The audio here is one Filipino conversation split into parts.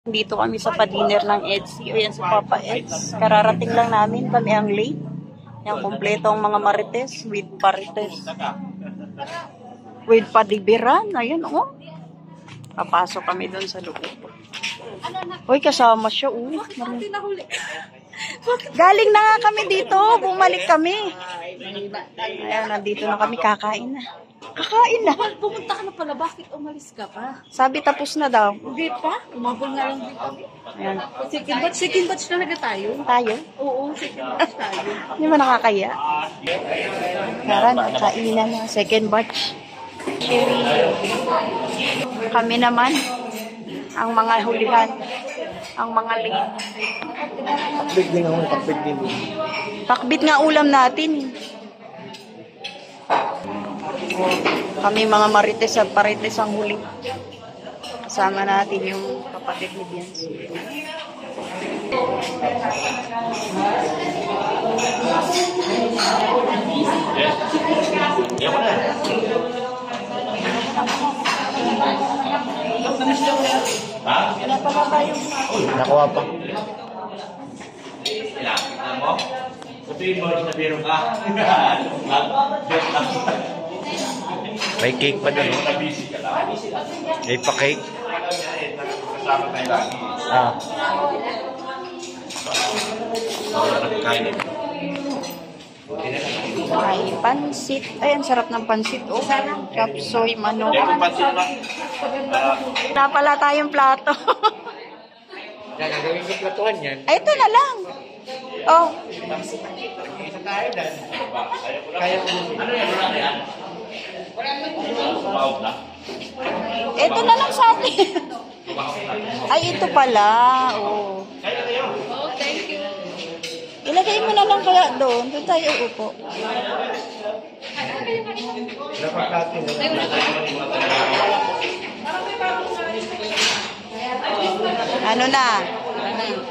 Dito kami sa pa-dinner ng Etsy. O yan si Papa Eds. Kararating lang namin. Kami ang late. Yung kompleto ang mga marites with parites. With padibiran. Ayun, oh. Papasok kami doon sa loob. Uy, kasama siya, oh. Galing na nga kami dito. Bumalik kami. Ayan, nandito na kami. Kakain na. Kakain na. Pumunta ka na pala. Bakit umalis ka pa? Sabi tapos na daw. Hindi pa. Umabol na lang din kami. Ayan. Second batch talaga tayo. Tayo? Oo, second batch tayo. Hindi ba nakakaya? Tara, nakainan na. Second batch. Cherry. Kami naman, ang mga hulihan, ang mga late. Pakbit din ako, pakbit din. Pakbit nga ulam natin. Kami mga marites at parites ang huli. Kasama natin yung kapatid ni Biancy. Nakuha pa. May cake pa doon. May pa cake. Ah. Ay, pansit. Ay, ang sarap ng pansit. Oh, chapsoy, manok. Wala pala tayong plato. Yan, ang gawin ko platuhan yan. Ay, ito na lang. Oh. Kaya ko. Ito na lang sa atin. Ay, ito pala. Oh. Oh, thank you. Ilagay mo na lang kaya doon. Doon tayo upo. Dapat natin. Ano na?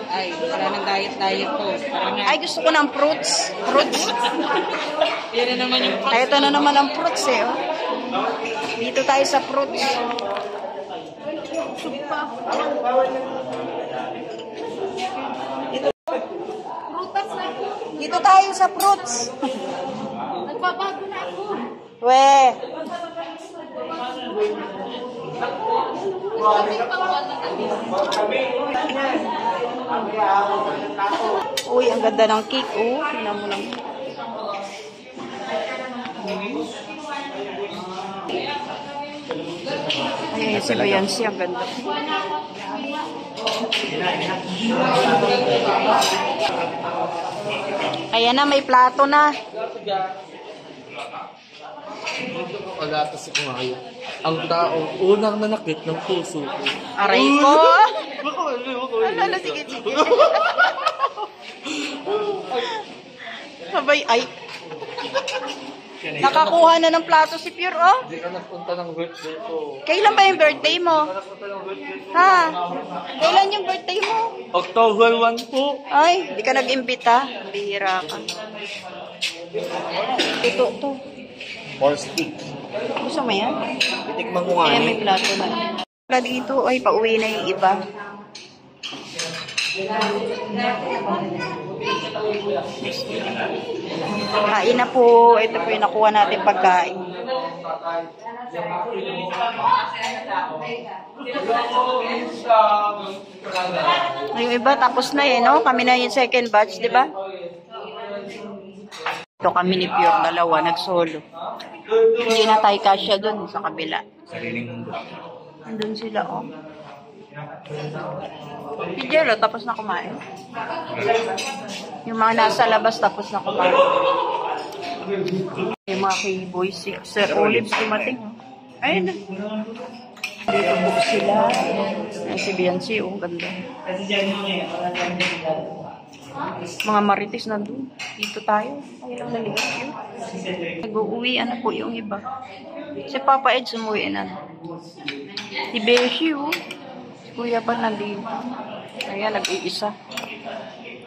Ay, wala nang diet ko. Ay, gusto ko ng fruits. Fruits. Yan na naman yung Ay, ito na naman ang fruits eh. Oh. Dito tayo sa fruits. Dito tayo sa fruits. nagbabago na ako. We. Uy, ang ganda ng cake. Oh, tingnan mo lang. Ay, si Biancy, ang ganda. Ayan na, may plato na. Wala kasi kumayo. Ang taong unang nanakit ng puso ko. Aray ko! Ano, sige, sige. Sabay, ay. Nakakuha na ng plato si Pure, oh. Hindi ka nagpunta ng birthday ko. Kailan ba yung birthday mo? Nagpunta ng birthday ko. Ha? Kailan yung birthday mo? October 1 po. Ay, di ka nag-imbita. Bihira ka. Ito, to. Or stick. Gusto mo yan? Titikman ko nga Ayan, may plato na. Wala dito, ay, pauwi na yung iba. Kain na po. Ito po yung nakuha natin pagkain. Yung iba, tapos na eh, no? Kami na yung second batch, di ba? Ito kami ni Pure, dalawa, nag-solo. Hindi na tayo kasya dun sa kabila. Sariling mundo. Andun sila, oh. Si Jello, tapos na kumain. Yung mga nasa labas, tapos na kumain. Yung mga K-Boy, Sixer, Olives, dumating, oh. Ayun na. Dito po sila. Ayan si Biancy, oh, ganda. Mga marites na doon. Dito tayo. Ayun, naligas yun. Nag-uwi, ano po yung iba. Si Papa Ed, sumuwi na. Si Beshi, oh. Si Kuya pa nandito. Ayan, nag-iisa.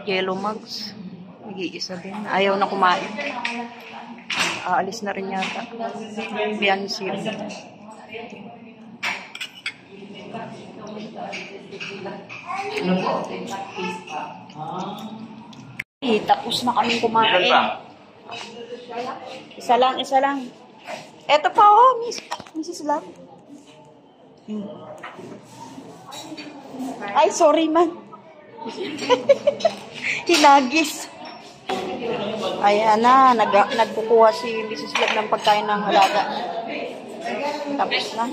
Yellow mugs. Nag-iisa din. Ayaw na kumain. Aalis na rin yata. Biancy. Tapos na kaming kumain. Isa lang, isa lang. Eto pa, oh, Mrs. Love. Ay, sorry man. Hinagis. Ayan na, nagkukuha si Mrs. Love ng pagkain ng alaga. Tapos na.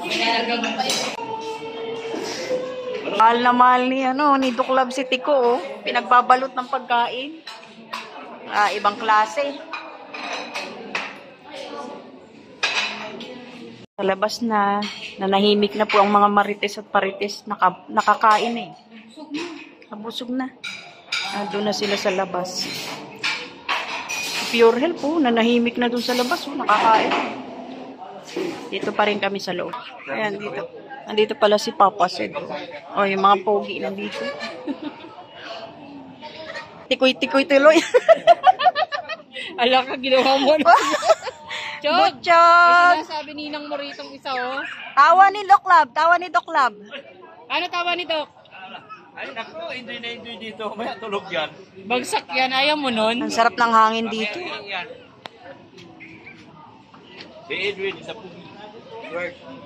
Mahal na mahal ni Duklab si Tiko, oh. Pinagbabalot ng pagkain. Ibang klase. Sa labas na, nanahimik na po ang mga marites at parites. Nakakain eh. Nabusog na. Doon na sila sa labas. Pure Health po, nanahimik na doon sa labas. Oh, nakakain. Dito pa rin kami sa loob. Ayan, dito. Nandito pala si Papa Sed. O, yung mga pogi nandito. Tikoy-tikoy tuloy. Ala ka, ginawa mo na. Chog! Butchog! Sinasabi ninang mo ritong isa, oh. Tawa ni Doklab. Tawa ni Doklab. Ano tawa ni Doc? Ay, naku, enjoy na enjoy dito. May tulog yan. Bagsak yan, ayaw mo nun? Ang sarap ng hangin dito. Si Edwin, isa po.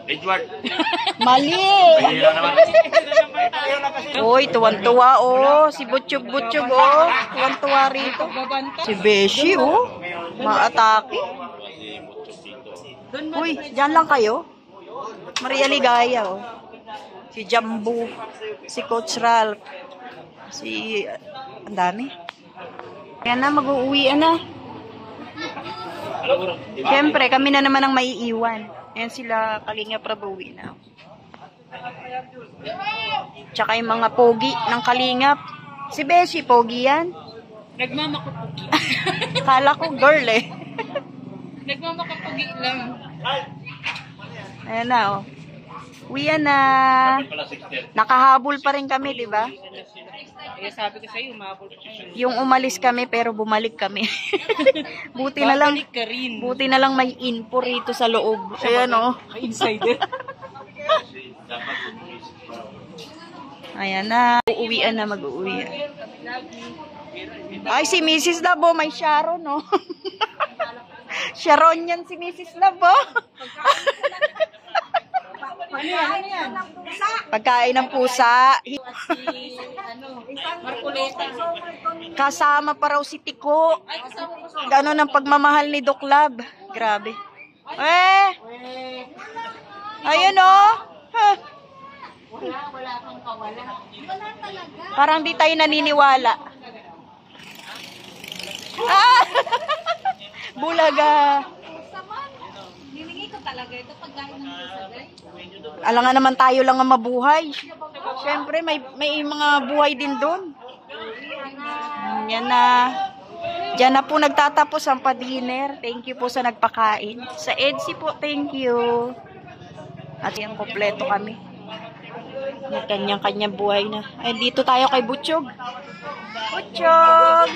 Edward. Mali! Pahira naman. Uy, tuwan-tuwa, oh. Si Butchog-Butchog, oh. Tuwan-tuwa rito. Si Beshi, oh. Maatake. Uy, dyan lang kayo. Maria Ligaya, oh. Si Jambu. Si Coach Ralph. Si... ang dami. Yan na, mag-uuwian na. Siyempre, kami na naman ang maiiwan. Ayan sila, Kalingap Rabawi na. Tsaka yung mga pogi ng Kalingap. Si Beshi, pogi yan. Nagmamakapugi. Kala ko girl eh. Nagmamakapugi lang. Ayan na, oh. Uwian na. Nakahabol pa rin kami, di ba? Eh, sabi ko sa'yo, umabol pa kayo. Yung umalis kami, pero bumalik kami. Buti na lang. Babalik ka rin. Buti na lang may info rito sa loob. Ayan, oh. Insider. Ayan na. Uuwian na, mag-uuwi. Ay, si Mrs. Labo, may Sharon, no? Sharon yan si Mrs. Labo. Ano yan? Pagkain ng pusa. Marcoleta. Kasama pa raw si Tiko. Ganon ang pagmamahal ni Doklab. Grabe. Ayun, oh. Huh. Wala kang kawala. Wala talaga. Parang di tayo naniniwala. Ah! Bulaga. Hiningi ko talaga ito pagkain ng pusagay. Alam nga naman tayo lang ang mabuhay. Siyempre, may mga buhay din doon. Yan na. Diyan na po nagtatapos ang pa-dinner. Thank you po sa nagpakain. Sa EDSI po, thank you. At yan, kompleto kami. May kanyang-kanyang buhay na. Ay, dito tayo kay Butchog. Butchog!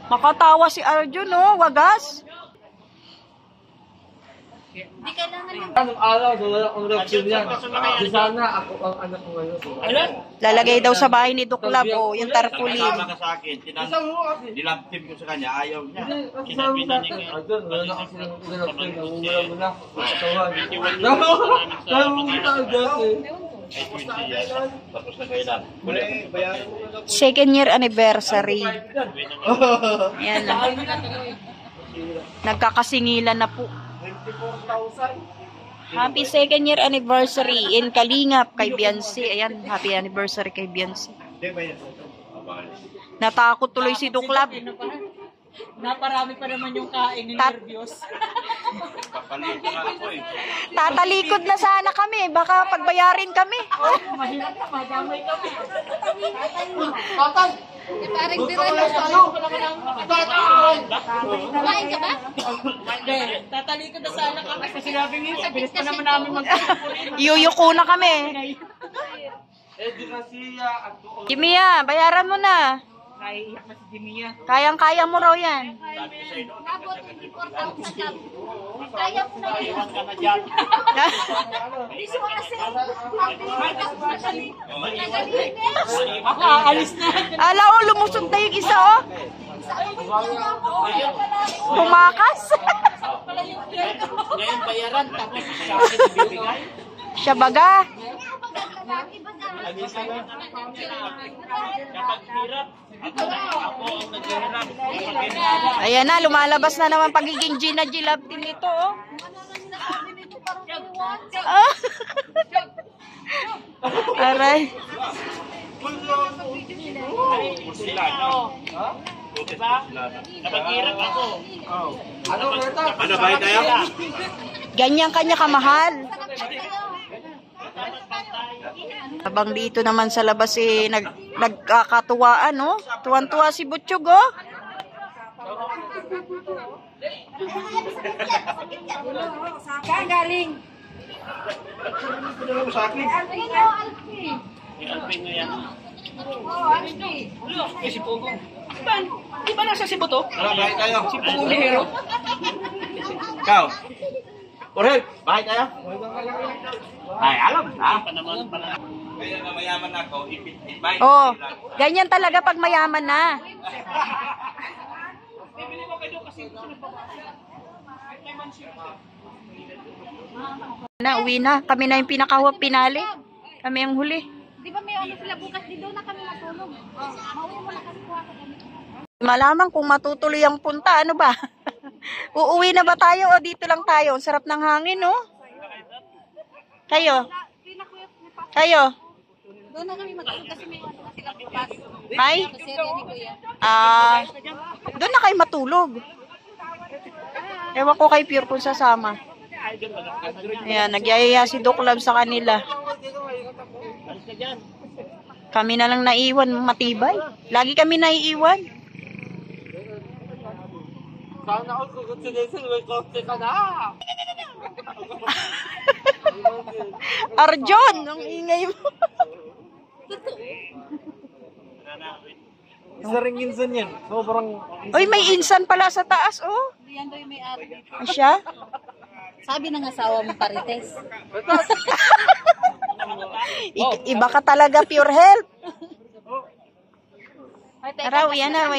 Makatawa si Arjun, no? Wagas. Hindi kailangan yung... Anong araw, wala akong reaction yan. Di sana ako ang anak ko ngayon. Alam? Lalagay daw sa bahay ni Doklab, oh, yung tarpaulin. Kasama ka sa akin, dilaptip ko sa kanya, ayaw niya. Kasama sa akin. Adon, wala na kasi ng reaction. Namumula mo na. Katawan. Tapos na kayo lang. Second year anniversary. Yan na. Nagkakasingilan na po. Happy second year anniversary in Kalingap kay Biancy. Ayan, happy anniversary kay Biancy. Natakot tuloy si Duklab. Naparami pa naman yung kain ni nervyos. Papalit na ako eh. Tatalikod na sana kami. Baka pagbayarin kami. Mahirap na, madamay kami. Parang direct. Kumain ka ba? Hindi, tatalikod na sana kami. Kasi sinabi niya, bilis pa naman namin mag-pupurin. Iyuyuko na kami. Eh, di kasi Kimia, bayaran mo na. Naiiyak na si Jimmy yan. Kayang-kaya mo raw yan. Nabot yung importante sa club. Kaya mo na yun. ka na dyan. Iso kasi. Nagaling Ako, aalis na. Ala, oh, lumusog na yung isa, oh. Pumakas. Ngayon bayaran, tapos sa akin ibibigay. Siya baga. Kapag hirap, ako ang naghihirap. Ayan na, lumalabas na naman pagiging Gina Gilabtin nito, oh. Ah. Aray. Sila, no? Diba? Kapag hirap ako. Ano, Berta? Ano ba tayo? Ganyan kanya kamahal. Habang dito naman sa labas nagkakatuwaan, no? Tuwan-tuwa si Butchog, oh. Saan galing? Alpin na yan. Di ba nasa Cebu to? Tara, bahay tayo. Si Pugong Lihero? Ikaw. Orel, bahay tayo. Ay, alam na. Kaya na mayaman ako, invite. Oh, ganyan talaga pag mayaman na. Uwi na. Kami na yung pinali. Kami ang huli. Di ba may ano sila bukas? Di doon na kami matulog. Mauwi mo na kami kuha ka kami. Malaman kung matutuloy ang punta, ano ba? Uuwi na ba tayo o dito lang tayo? Ang sarap ng hangin, no? Kayo? Kayo? Doon na kami matulog kasi may ano na sila bukas. Ay? Kasi ni Kuya. Doon na kayo matulog. Ewan ko kay Pure kung sasama. Ayan, nagyayaya si Doc Love sa kanila. Kami na lang naiwan, matibay. Lagi kami naiiwan. Sana ako congratulations, may koste ka na. Arjon, ang ingay mo. Isa ring insan yan. Sobrang... Uy, may insan pala sa taas, oh. Yan daw yung may-ari dito. Siya? Sabi ng asawa mo, Parites. Iba ka talaga, Pure Health. Ay, Tara, uyan na.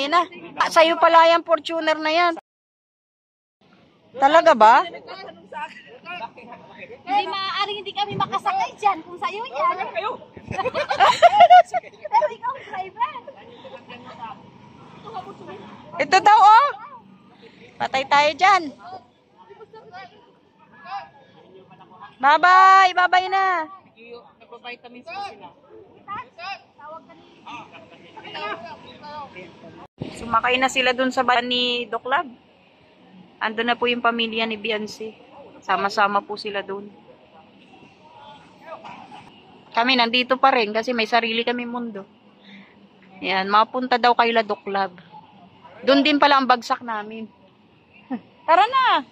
Sa'yo pala yung Fortuner na yan. Talaga ba? Hindi maaaring hindi kami makasakay dyan kung sa'yo yan. Pero ikaw ang driver. Ito daw, oh. Patay tayo dyan. Bye-bye. Bye-bye na. Nagpa-vitamins pa sila. Sumakay na sila dun sa bayan ni Doc Lab. Ando na po yung pamilya ni Beyonce. Sama-sama po sila dun. Kami nandito pa rin kasi may sarili kami mundo. Yan, mapunta daw kayo la Doc Lab. Doon din pala ang bagsak namin. Tara na!